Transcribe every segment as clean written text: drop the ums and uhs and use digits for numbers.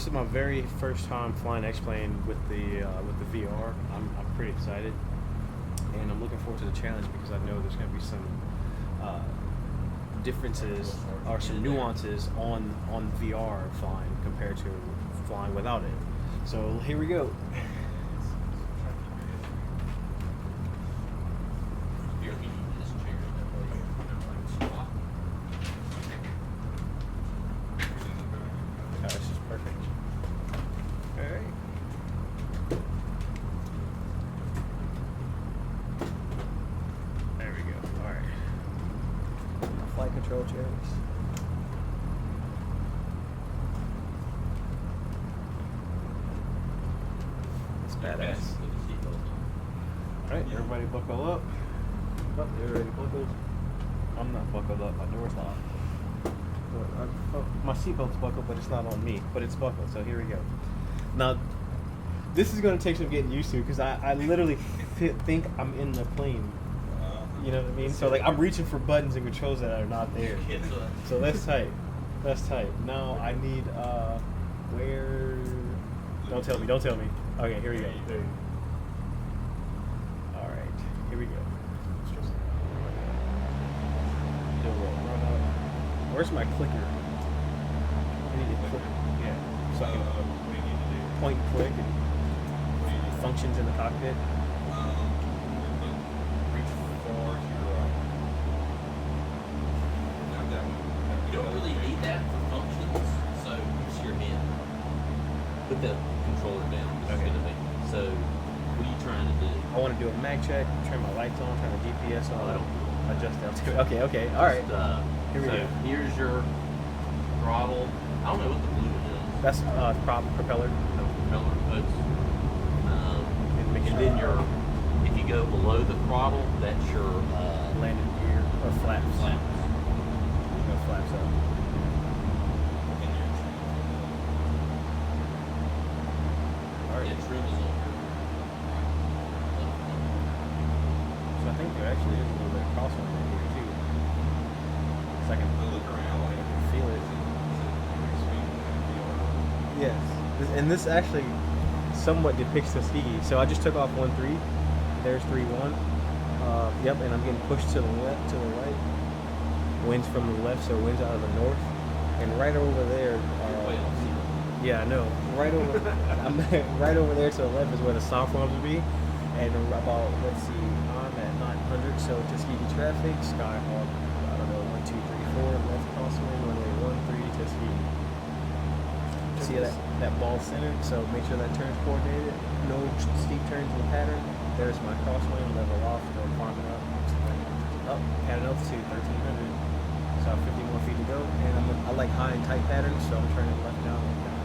this is my very first time flying X-plane with the VR. I'm pretty excited, and I'm looking forward to the challenge because I know there's going to be some uh, differences or some nuances on VR flying compared to flying without it. So here we go. Oh, this is perfect. All right. There we go. All right. Flight control checks. It's badass. All right, everybody buckle up. Oh, everybody buckled. I'm not buckled up. My door's locked. Oh, my seatbelt's buckled, but it's not on me. But it's buckled, so here we go. Now, this is going to take some getting used to because I literally think I'm in the plane. You know what I mean? So, like, I'm reaching for buttons and controls that are not there. So that's tight. That's tight. Now, I need, where... Don't tell me. Don't tell me. Okay, here we go. All right. Here we go. Do a little run up. Where's my clicker? I need a clicker. Yeah. So I can point and click and functions in the cockpit. Reach forward to your You don't really need that for functions, so use your hand. Put the controller down. This Okay. is gonna be. So, what are you trying to do? I want to do a mag check, turn my lights on, turn the GPS on. I don't. Adjust altitude. Okay, all right. Just, Here we so go. here's your throttle. I don't know what the blue is. That's propeller. The propeller puts. Make And sure. then your, if you go below the throttle, that's your Landing gear or flaps. flaps. No flaps up. All right. Yeah, trim is on your So I think there actually is a little bit of crosswind in here too. So I can look around like feel it. Yes. And this actually somewhat depicts Tuskegee. So I just took off 1-3. There's 3-1. Yep, and I'm getting pushed to the left, to the right. Winds from the left, so winds out of the north. And right over there, yeah, I know. Right over, I'm right over there to the left is where the soft arms would be. And about, let's see, I'm at 900, so Tuskegee traffic, Skyhawk, I don't know, 1, 2, 3, 4, left crosswind, runway 13, Tuskegee. See that ball centered, so make sure that turn's coordinated. No steep turns in the pattern. There's my crosswind, level off, go farming up. Up, at an altitude, 1300. So I have 50 more feet to go. And I like high and tight patterns, so I'm turning left down,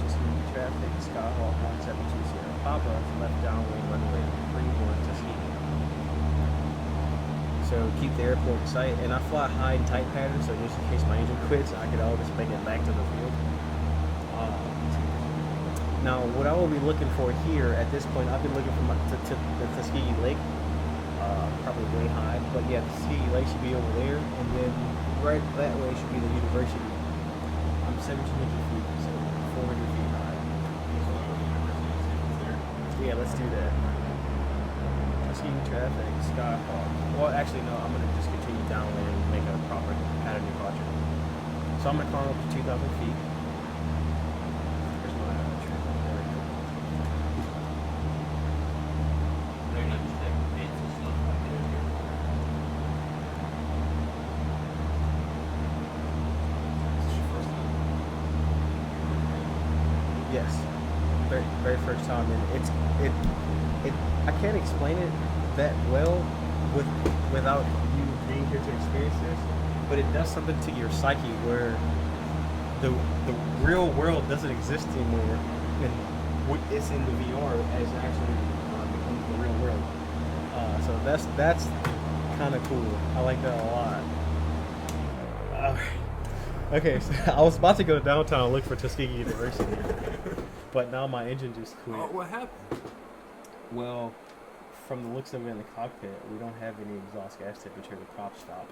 Tuskegee traffic, Skyhawk 172 Sierra Papa, left downwind, runway 31, Tuskegee. So keep the airport in sight. And I fly high and tight patterns, so just in case my engine quits, I could always make it back to the field. Now, what I will be looking for here at this point, I've been looking for to the Tuskegee Lake, probably way high, but yeah, the Tuskegee Lake should be over there, and then right that way should be the university. I'm 1,700 feet, so 400 feet high. Yeah, let's do that. Tuskegee traffic, Skyhawk. Well, actually, no, I'm going to just continue downwind and make a proper pattern departure. So I'm going to climb up to 2,000 feet. Yes, very first time, and it I can't explain it that well without you being here to experience this, but it does something to your psyche where the real world doesn't exist anymore, and it's in the VR as actually becomes the real world. So that's kind of cool. I like that a lot. Okay, so I was about to go downtown and look for Tuskegee University, but now my engine just quit. Oh, what happened? Well, from the looks of it in the cockpit, we don't have any exhaust gas temperature to top stop.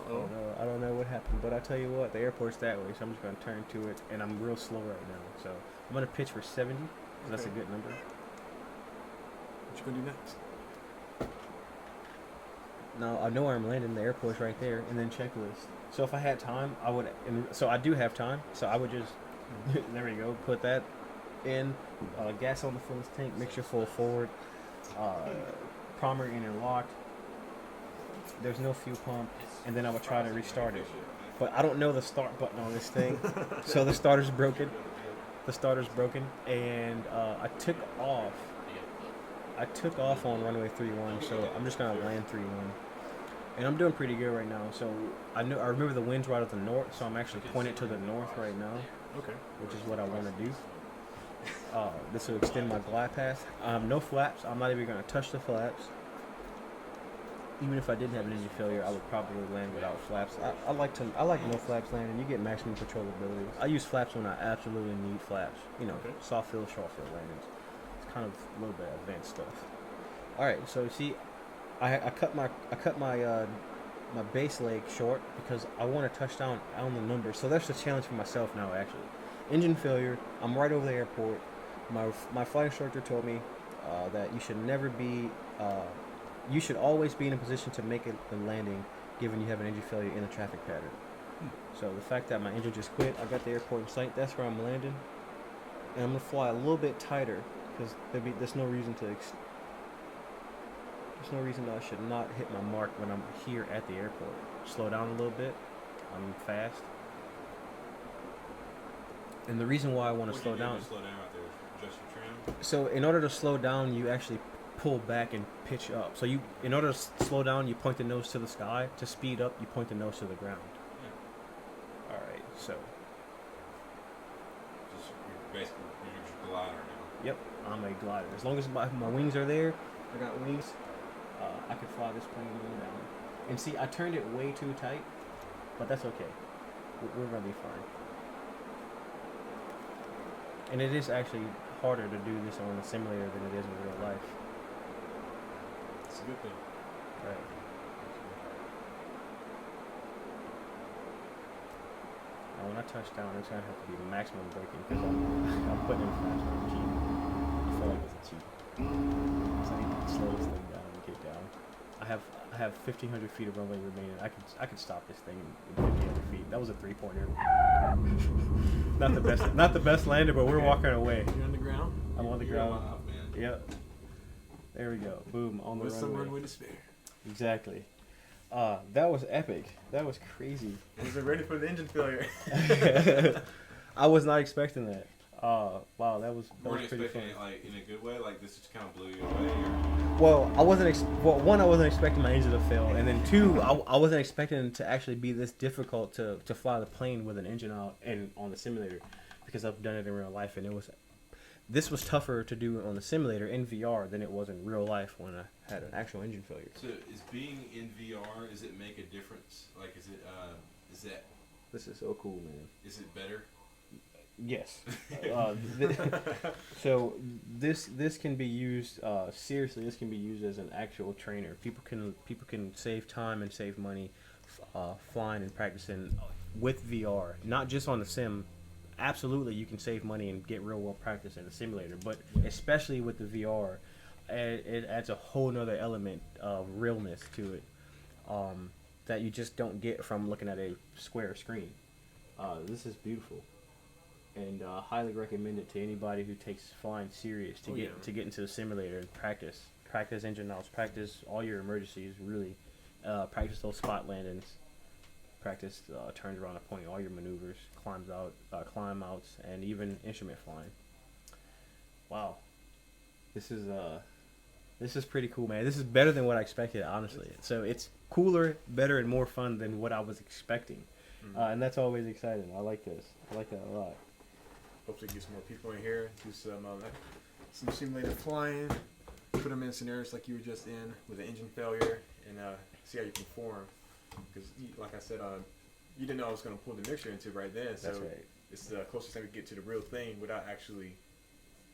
I don't know what happened, but I tell you what, the airport's that way, so I'm just gonna turn to it, and I'm real slow right now. So I'm gonna pitch for 70, 'cause that's a Okay. good number. What you gonna do next? Now I know where I'm landing. The airport's right there, and then checklist. So if I had time, I would. So I do have time. So I would just there we go. Put that in. Gas on the fullest tank. Mixture full forward. Primary interlocked. There's no fuel pump, and then I would try to restart it. But I don't know the start button on this thing, so the starter's broken. The starter's broken, and I took off. I took off on runway 31, so I'm just gonna land 31, and I'm doing pretty good right now. So I remember the wind's right at the north, so I'm actually pointed to the north right now, Okay. which is what I want to do. This will extend my glide path. No flaps. I'm not even gonna touch the flaps. Even if I didn't have an engine failure, I would probably land without flaps. I like no flaps landing. You get maximum controllability. I use flaps when I absolutely need flaps. You know, Okay. soft fill, short fill landings. It's kind of a little bit advanced stuff. All right, so see, I cut my my base leg short because I want to touch down on the number. So that's the challenge for myself now. Actually, engine failure. I'm right over the airport. My flight instructor told me that you should never be. You should always be in a position to make it the landing, given you have an engine failure in the traffic pattern. So the fact that my engine just quit, I got the airport in sight. That's where I'm landing, and I'm gonna fly a little bit tighter because there's no reason to. There's no reason that I should not hit my mark when I'm here at the airport. Slow down a little bit. I'm fast, and the reason why I want to slow down. Slow down right there. Adjust your trim. So in order to slow down, you actually pull back and pitch up. So in order to slow down, you point the nose to the sky. To speed up, you point the nose to the ground. Yeah. All right. So Just you're basically you're your glider now. yep, I'm a glider. As long as my wings are there, I got wings. I can fly this plane going down. And see, I turned it way too tight, but that's okay. We're gonna be fine. And it is actually harder to do this on a simulator than it is in real life. It's a good thing. Right. Now when I touch down, it's gonna have to be maximum braking because I'm putting in fast. I'm cheating. I feel like it's a cheat. So I need to slow this thing down and get down. I have 1,500 feet of runway remaining. I could stop this thing in 1,500 feet. That was a 3-pointer. Not the best lander, but we're walking away. You're on the ground. I'm on the You're ground. alive, man. Yep. There we go. Boom on the With some runway. runway to spare. Exactly. That was epic. That was crazy. Wasn't ready for the engine failure. I was not expecting that. Wow, that was You weren't pretty fun. expecting it like in a good way, like this just kind of blew you away. Or... Well, one, I wasn't expecting my engine to fail, and then two, I wasn't expecting it to actually be this difficult to fly the plane with an engine out and on the simulator, because I've done it in real life, and this was tougher to do on the simulator in VR than it was in real life when I had an actual engine failure. So is being in VR, does it make a difference? Like is that This is so cool, man. is it better? Yes. So this can be used seriously. This can be used as an actual trainer. People can save time and save money flying and practicing with VR, not just on the sim. Absolutely, you can save money and get real world practice in the simulator, but especially with the VR, it adds a whole nother element of realness to it that you just don't get from looking at a square screen. This is beautiful. And highly recommend it to anybody who takes flying serious to get into the simulator and practice engine outs, practice all your emergencies, really practice those spot landings, practice turns around a point, all your maneuvers, climb outs, and even instrument flying. Wow, this is pretty cool, man. This is better than what I expected, honestly. So it's cooler, better, and more fun than what I was expecting, and that's always exciting. I like this. I like that a lot. Hopefully get some more people in here, do some simulated flying, put them in scenarios like you were just in with an engine failure, and see how you perform. Because, like I said, you didn't know I was going to pull the mixture into right then, so That's right. it's the closest thing we get to the real thing without actually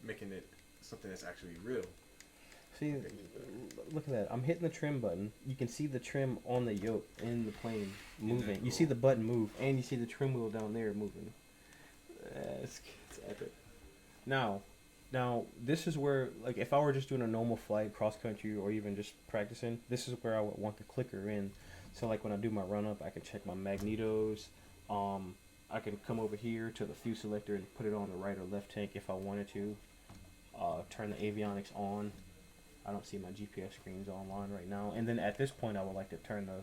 making it something that's actually real. See, look at that. I'm hitting the trim button. You can see the trim on the yoke in the plane moving. Cool? You see the button move, and you see the trim wheel down there moving. It's epic. Now, this is where, like, if I were just doing a normal flight, cross country, or even just practicing, this is where I would want the clicker in. So, like, when I do my run up, I can check my magnetos. I can come over here to the fuel selector and put it on the right or left tank if I wanted to. Turn the avionics on. I don't see my GPS screens online right now. And then at this point, I would like to turn the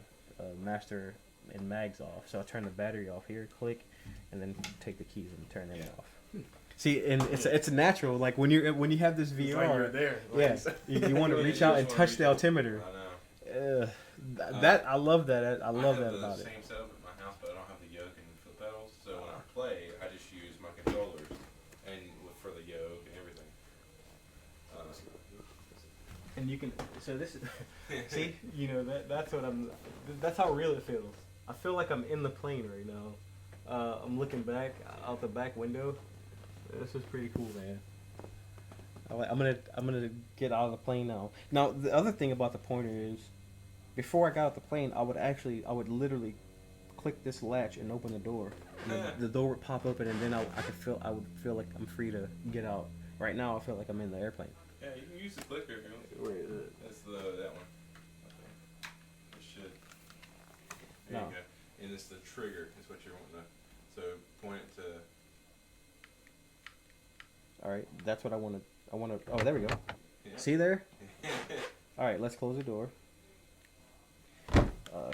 master and mags off. So I'll turn the battery off here, click, and then take the keys and turn them off. See, and it's natural. Like when you have this VR, it's like you're there. You want to reach out and touch the altimeter. I know. That I love that. I love that have about the it. same setup at my house, but I don't have the yoke and foot pedals. So when I play, I just use my controllers and for the yoke and everything. And you can. So this is. See, that's what I'm. That's how real it feels. I feel like I'm in the plane right now. I'm looking back out the back window. This is pretty cool, man. I'm gonna get out of the plane now. Now the other thing about the Pointer is, before I got out the plane, I would literally click this latch and open the door. And the door would pop open, and then I would feel like I'm free to get out. Right now, I feel like I'm in the airplane. Yeah, you can use the clicker if you want. Where is it? That's that one. Okay. It should. There No. you go. And it's the trigger. Is what you're wanting to. So point it to. All right, that's what I want to. Oh, there we go. Yeah. See there? All right, let's close the door.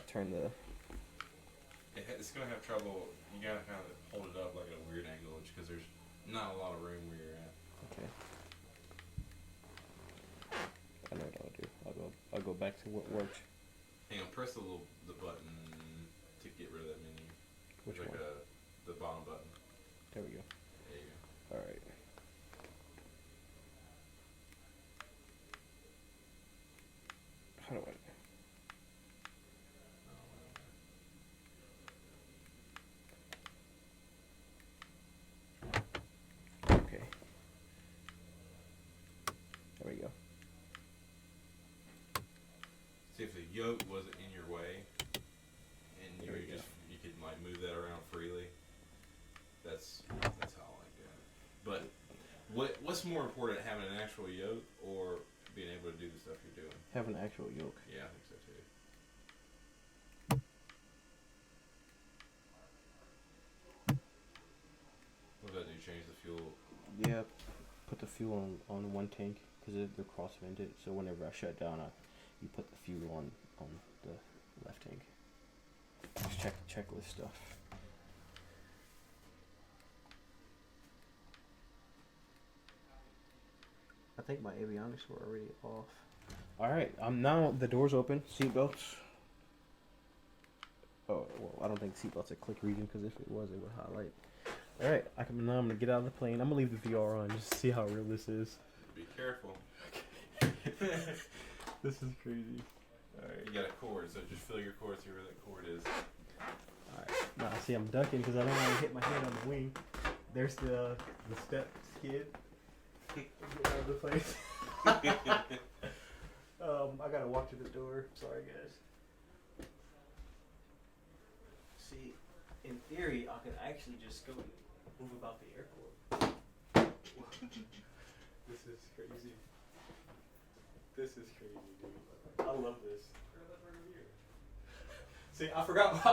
Turn the. It's gonna have trouble. You gotta kind of hold it up like at a weird angle, because there's not a lot of room where you're at. Okay. I know what I'll do. I'll go back to what works. Hang on, press the button to get rid of that menu. Which like one? The bottom button. There we go. There you go. All right. How do I? Okay. There we go. See, if the yoke wasn't in your way, and There we go. you could like move that around freely. That's how I like that. But what's more important, having an actual yoke or being able to do the stuff you're doing? Have an actual yoke. Yeah, I think so too. What does that do? Change the fuel? Yeah. Put the fuel on one tank because they're cross vented. So whenever I shut down, you put the fuel on the left tank. Just check the checklist stuff. I think my avionics were already off. Alright, now the door's open. Seatbelts. Oh, well, I don't think seatbelts a click region because if it was, it would highlight. Alright, now I'm going to get out of the plane. I'm going to leave the VR on just to see how real this is. Be careful. This is crazy. Alright, you got a cord, so just feel your cord, see where that cord is. Alright, now see I'm ducking because I don't want to hit my head on the wing. There's the step skid. Get out of the place. I gotta walk to the door. Sorry, guys. See, in theory, I could actually just go and move about the airport. This is crazy. This is crazy, dude. I love this. See, I forgot.